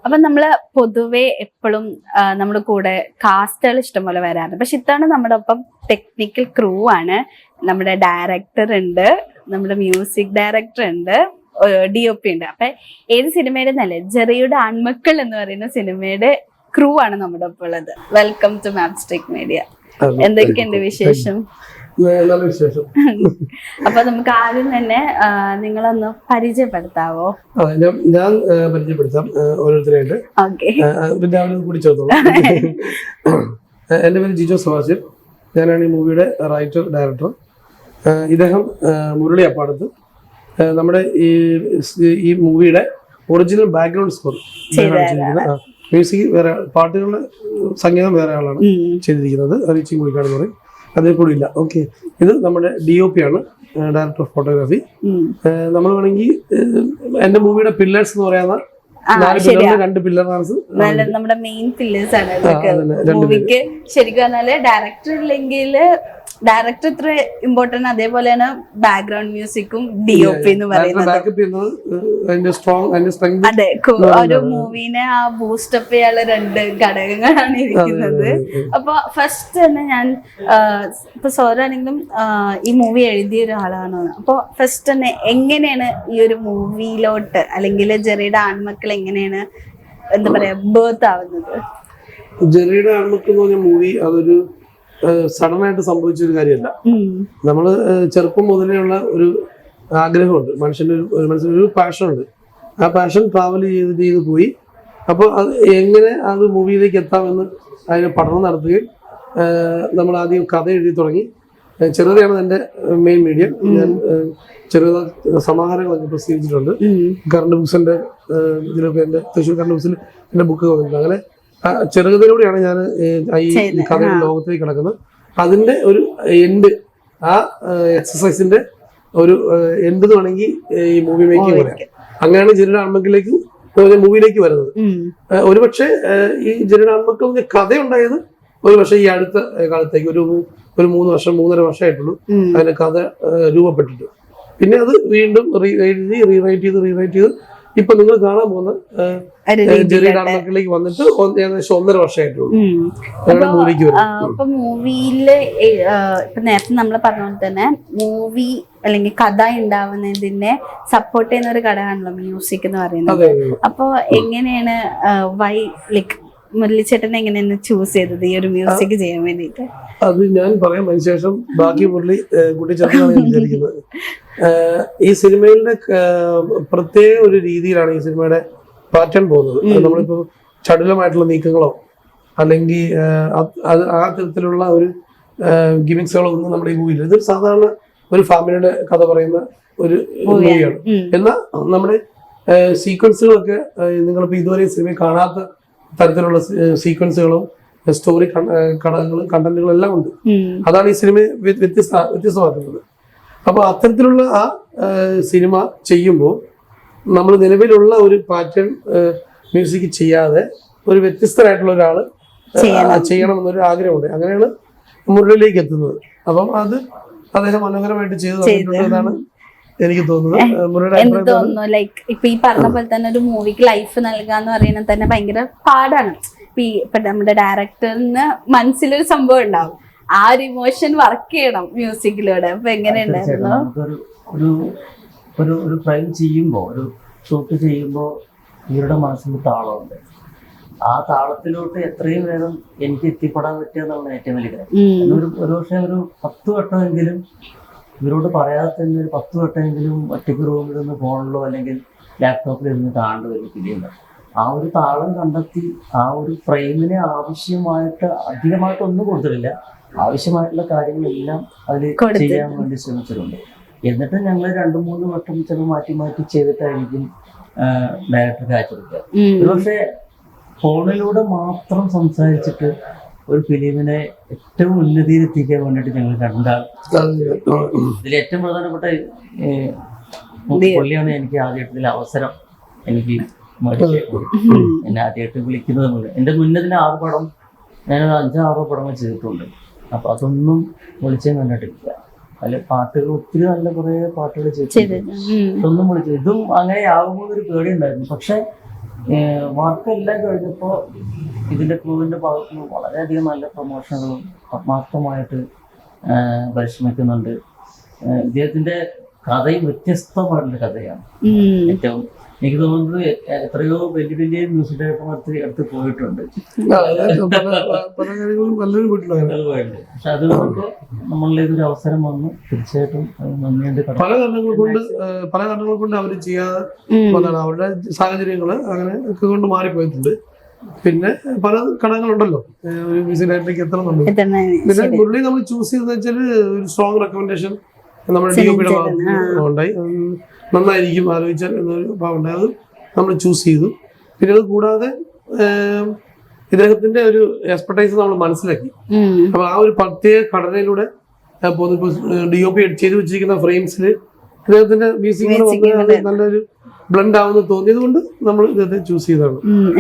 അപ്പൊ നമ്മള് പൊതുവെ എപ്പോഴും നമ്മുടെ കൂടെ കാസ്റ്റുകൾ ഇഷ്ടംപോലെ വരാറുണ്ട്. പക്ഷെ ഇത്തവണ നമ്മുടെ ഒപ്പം ടെക്നിക്കൽ ക്രൂ ആണ്. നമ്മുടെ ഡയറക്ടർ ഉണ്ട്, നമ്മുടെ മ്യൂസിക് ഡയറക്ടർ ഉണ്ട്, DOP ഉണ്ട്. അപ്പൊ ഏത് സിനിമയുടെ നല്ല ജെറിയുടെ ആൺമക്കൾ എന്ന് പറയുന്ന സിനിമയുടെ ക്രൂ ആണ് നമ്മുടെ ഒപ്പം ഉള്ളത്. Welcome to Mapstric media. എന്തൊക്കെയുണ്ട് വിശേഷം? അപ്പൊ നമുക്ക് ആദ്യം തന്നെ നിങ്ങളൊന്ന് പരിചയപ്പെടുത്താവോ? ഞാൻ പരിചയപ്പെടുത്താം ഓരോരുത്തരായിട്ട്. കൂടി ചേർത്തോളൂ. എന്റെ പേര് ജിജോ സെബാസ്റ്റ്യൻ. ഞാനാണ് ഈ മൂവിയുടെ റൈറ്റർ ഡയറക്ടർ. ഇദ്ദേഹം മുരളി അപ്പാടത്ത്. നമ്മുടെ ഈ മൂവിയുടെ ഒറിജിനൽ ബാക്ക്ഗ്രൗണ്ട് സ്കോർ മ്യൂസിക് വേറെ, പാട്ടുകളുടെ സംഗീതം വേറെ ആളാണ് ചെയ്തിരിക്കുന്നത്. റിച്ചി കുഴിക്കാട് എന്ന് പറയും. അതേ കൂടി ഇല്ല. ഓക്കെ, ഇത് നമ്മുടെ DOP ആണ്, ഡയറക്ടർ ഓഫ് ഫോട്ടോഗ്രാഫി. നമ്മൾ വേണമെങ്കിൽ എന്റെ മൂവിയുടെ പില്ലേഴ്സ് എന്ന് പറയുന്ന 4 പില്ലറിന് 2 പില്ലറാണ് നമ്മുടെ മെയിൻ പില്ലേഴ്സ് ആണ് മൂവിക്ക്. ശരിക്കും പറഞ്ഞാല് ഡയറക്ടർ ഇല്ലെങ്കിൽ ഡയറക്ടർ ഇത്ര ഇമ്പോർട്ടന്റ്, അതേപോലെയാണ് ബാക്ക്ഗ്രൗണ്ട് മ്യൂസിക്കും DOP എന്ന് പറയുന്നത്. അതെ, ഒരു മൂവിനെ ആ ബൂസ്റ്റപ്പ് ചെയ്യാനുള്ള 2 ഘടകങ്ങളാണ് ഇരിക്കുന്നത്. അപ്പൊ ഫസ്റ്റ് തന്നെ ഞാൻ ഇപ്പൊ സോറാണെങ്കിലും ഈ മൂവി എഴുതിയ ഒരാളാണ്. അപ്പൊ ഫസ്റ്റ് തന്നെ എങ്ങനെയാണ് ഈ ഒരു മൂവിയിലോട്ട്, അല്ലെങ്കിൽ ജെറിയുടെ ആൺമക്കൾ എങ്ങനെയാണ് എന്താ പറയാ ബേർത്ത് ആവുന്നത്? ജെറിയുടെ ആൺമക്കൾ എന്ന് പറഞ്ഞ മൂവി അതൊരു സഡനായിട്ട് സംഭവിച്ചൊരു കാര്യമല്ല. നമ്മള് ചെറുപ്പം മുതലേ ഒരു ആഗ്രഹമുണ്ട്, മനസ്സിലൊരു പാഷനുണ്ട്. ആ പാഷൻ ട്രാവൽ ചെയ്ത് പോയി. അപ്പോൾ അത് എങ്ങനെ അത് മൂവിയിലേക്ക് എത്താമെന്ന് അതിന് പഠനം നടത്തുകയും നമ്മൾ ആദ്യം കഥ എഴുതി തുടങ്ങി. ചെറുതാണ് എൻ്റെ മെയിൻ മീഡിയം. ഞാൻ ചെറുത സമാഹാരങ്ങളൊക്കെ പ്രസിദ്ധീകരിച്ചിട്ടുണ്ട്. കറണ്ട് ബുക്സിന്റെ ഇതിലൊക്കെ എൻ്റെ തൃശ്ശൂർ കറണ്ട് ബുക്സിൽ എൻ്റെ ബുക്ക് വന്നിട്ടുണ്ട്. അങ്ങനെ ചെറുകഥയിലൂടെയാണ് ഞാൻ ഈ കഥയുടെ ലോകത്തേക്ക് കിടക്കുന്നത്. അതിന്റെ ഒരു എൻഡ്, ആ എക്സസൈസിന്റെ ഒരു എൻഡ് വേണമെങ്കിൽ ഈ മൂവി മേക്കിംഗ് പറയാം. അങ്ങനെയാണ് ജെറിയുടെ ആൺമക്കളിലേക്ക് മൂവിയിലേക്ക് വരുന്നത്. ഒരുപക്ഷെ ഈ ജെറിയുടെ ആൺമക്കൾ കഥ ഉണ്ടായത് ഒരുപക്ഷെ ഈ അടുത്ത കാലത്തേക്ക് ഒരു 3 വർഷം 3.5 വർഷമായിട്ടുള്ളൂ അതിന്റെ കഥ രൂപപ്പെട്ടിട്ട്. പിന്നെ അത് വീണ്ടും റീറൈറ്റ് ചെയ്ത് ഇപ്പൊ നിങ്ങൾ കാണാൻ പോകുന്ന ജെറിയുടെ ആൺമക്കളിലേക്ക് വന്നിട്ട് ഏകദേശം 1.5 വർഷമായിട്ടുള്ളൂ മൂവിക്ക് വരുന്നത്. ഇപ്പൊ മൂവിയില് ഇപ്പൊ നേരത്തെ നമ്മൾ പറഞ്ഞ പോലെ തന്നെ മൂവി അല്ലെങ്കിൽ കഥ ഉണ്ടാവുന്നതിനെ സപ്പോർട്ട് ചെയ്യുന്ന ഒരു ഘടകമാണല്ലോ മ്യൂസിക് എന്ന് പറയുന്നത്. അപ്പൊ എങ്ങനെയാണ് ലൈക്ക് മുരളിച്ചേട്ടൻ എങ്ങനെയാണ് ചൂസ് ചെയ്തത് ഈ ഒരു മ്യൂസിക് ചെയ്യാൻ വേണ്ടിട്ട്? അത് ഞാൻ പറയാം, അതിനുശേഷം ബാക്കി മുരളി കൂട്ടിച്ചേർന്നാണ് ഞാൻ വിചാരിക്കുന്നത്. ഈ സിനിമയിലെ പ്രത്യേക ഒരു രീതിയിലാണ് ഈ സിനിമയുടെ പാറ്റേൺ പോകുന്നത്. നമ്മളിപ്പോ ചടുലമായിട്ടുള്ള നീക്കങ്ങളോ അല്ലെങ്കിൽ ആ തരത്തിലുള്ള ഒരു ഗിമിക്സുകളോ ഒന്നും നമ്മുടെ ഈ മൂവിയില്ല. ഇതൊരു സാധാരണ ഒരു ഫാമിലിയുടെ കഥ പറയുന്ന ഒരു മൂവിയാണ്. എന്നാൽ നമ്മുടെ സീക്വൻസുകളൊക്കെ നിങ്ങളിപ്പോ ഇതുവരെ സിനിമ കാണാത്ത തരത്തിലുള്ള സീക്വൻസുകളും സ്റ്റോറി ഘടകങ്ങളും കണ്ടന്റുകളും എല്ലാം ഉണ്ട്. അതാണ് ഈ സിനിമയെ വ്യത്യസ്തമാക്കുന്നത്. അപ്പൊ അത്തരത്തിലുള്ള ആ സിനിമ ചെയ്യുമ്പോൾ നമ്മൾ നിലവിലുള്ള ഒരു പാറ്റേൺ മ്യൂസിക് ചെയ്യാതെ ഒരു വ്യത്യസ്തരായിട്ടുള്ള ഒരാള് ചെയ്യണം എന്നൊരു ആഗ്രഹമുണ്ട്. അങ്ങനെയാണ് മുരളിയിലേക്ക് എത്തുന്നത്. അപ്പം അത് അദ്ദേഹം മനോഹരമായിട്ട് ചെയ്തു തന്നിട്ടുണ്ടെന്നാണ് എനിക്ക് തോന്നുന്നു. ലൈക്ക് ഇപ്പൊ ഈ പറഞ്ഞ പോലെ തന്നെ ഒരു മൂവിക്ക് ലൈഫ് നൽകാന്ന് പറയുന്നത് തന്നെ ഭയങ്കര പാടാണ്. ഇപ്പൊ നമ്മുടെ ഡയറക്ടറിന് മനസ്സിലൊരു സംഭവം ഉണ്ടാവും, ആ ഒരു ഇമോഷൻ വർക്ക് ചെയ്യണം മ്യൂസിക്കിലൂടെ. അപ്പൊ എങ്ങനെയുണ്ടായിരുന്നു? ഒരു ഫ്രെയിം ചെയ്യുമ്പോ, ഒരു ഷൂട്ട് ചെയ്യുമ്പോ ഇവരുടെ മനസ്സിൽ താളമുണ്ട്. ആ താളത്തിലോട്ട് എത്രയും വേഗം എനിക്ക് എത്തിപ്പെടാൻ പറ്റുക എന്നുള്ളത് ഏറ്റവും വലിയ കാര്യം. ഒരു പക്ഷേ ഒരു 10 വട്ടമെങ്കിലും ഇവരോട് പറയാതെ തന്നെ ഒരു 10 വട്ടമെങ്കിലും ഒറ്റയ്ക്ക് റൂമിൽ നിന്ന് ഫോണിലോ അല്ലെങ്കിൽ ലാപ്ടോപ്പിൽ ഇരുന്ന് കാണേണ്ട ഒരു ഫിലിം. ആ ഒരു താളം കണ്ടെത്തി ആ ഒരു ഫ്രെയിമിന് ആവശ്യമായിട്ട് അധികമായിട്ടൊന്നും കൊടുത്തിട്ടില്ല, ആവശ്യമായിട്ടുള്ള കാര്യങ്ങളെല്ലാം അതിൽ ചെയ്യാൻ വേണ്ടി ശ്രമിച്ചിട്ടുണ്ട്. എന്നിട്ട് ഞങ്ങൾ 2-3 വട്ടം ചിലപ്പോൾ മാറ്റി ചെയ്തിട്ടായിരിക്കും ഡയറക്ടർക്ക് അയച്ചെടുക്കുക. ഒരുപക്ഷെ ഫോണിലൂടെ മാത്രം സംസാരിച്ചിട്ട് ഒരു ഫിലിമിനെ ഏറ്റവും ഉന്നതിയിലെത്തിക്കാൻ വേണ്ടിയിട്ട് ഞങ്ങൾ കണ്ടാൽ ഇതിൽ ഏറ്റവും പ്രധാനപ്പെട്ട പുള്ളിയാണ് എനിക്ക് ആദ്യമായിട്ട് ഇതിൽ അവസരം എനിക്ക് എന്നെ ആദ്യമായിട്ട് വിളിക്കുന്നത്. എൻ്റെ മുന്നതിന് 6 പടം, ഞാൻ 5-6 പടങ്ങൾ ചെയ്തിട്ടുണ്ട്. അപ്പൊ അതൊന്നും വിളിച്ചേ കണ്ടിട്ടില്ല. അതിൽ പാട്ടുകൾ ഒത്തിരി നല്ല കുറെ പാട്ടുകൾ ചെയ്തിട്ടുണ്ട്. ഇതൊന്നും വിളിച്ചു, ഇതും അങ്ങനെ ആകുമ്പോൾ ഒരു പേടി ഉണ്ടായിരുന്നു. പക്ഷെ വർക്കെല്ലാം കഴിഞ്ഞപ്പോൾ ഇതിന്റെ ക്രൂവിന്റെ ഭാഗത്ത് നിന്ന് വളരെയധികം നല്ല പ്രൊമോഷനുകളും ആത്മാർത്ഥമായിട്ട് പരിശ്രമിക്കുന്നുണ്ട്. ഇദ്ദേഹത്തിന്റെ കഥയും വ്യത്യസ്തമായിട്ടുള്ള കഥയാണ്. ഏറ്റവും എനിക്ക് തോന്നുന്നത് എത്രയോ വലിയ വലിയ മ്യൂസിക് ഡയറക്ടർമാർക്ക് അടുത്ത് പോയിട്ടുണ്ട്. പല കാര്യങ്ങളും പലരും പോയിട്ടുണ്ട്. പക്ഷെ അതുകൊണ്ട് നമ്മളിതൊരു അവസരം വന്നു, തീർച്ചയായിട്ടും നന്ദിയുണ്ട്. പല കാരണങ്ങൾ കൊണ്ട് അവർ ചെയ്യാതെ വന്നതാണ്. അവരുടെ സാഹചര്യങ്ങള് അങ്ങനെ ഒക്കെ കൊണ്ട് മാറിപ്പോയിട്ടുണ്ട്. പിന്നെ പല ഘടകങ്ങളുണ്ടല്ലോ ഒരു മ്യൂസിക് ഡയറക്ടറിലേക്ക് എത്തണമെന്നുണ്ട്. പിന്നെ മുരളി നമ്മൾ ചൂസ് ചെയ്തെന്ന് വെച്ചാല് ഒരു സ്ട്രോങ് റെക്കമെൻഡേഷൻ നമ്മുടെ DOP യുടെ ഭാഗത്ത് ഉണ്ടായി. നന്നായിരിക്കും ആലോചിച്ചാൽ എന്നൊരു ഭാഗമുണ്ടായി. അത് നമ്മൾ ചൂസ് ചെയ്തു. പിന്നെ അത് കൂടാതെ ഇദ്ദേഹത്തിന്റെ ഒരു എക്സ്പെർട്ടൈസ് നമ്മൾ മനസ്സിലാക്കി. അപ്പൊ ആ ഒരു പ്രത്യേക ഘടനയിലൂടെ DOP ചെയ്ത് വെച്ചിരിക്കുന്ന ഫ്രെയിംസിൽ ഇദ്ദേഹത്തിന്റെ മ്യൂസിക് നല്ലൊരു ബ്ലെൻഡ് ആവുമെന്ന് തോന്നിയത് കൊണ്ട് നമ്മൾ ഇദ്ദേഹത്തെ ചൂസ് ചെയ്തതാണ്.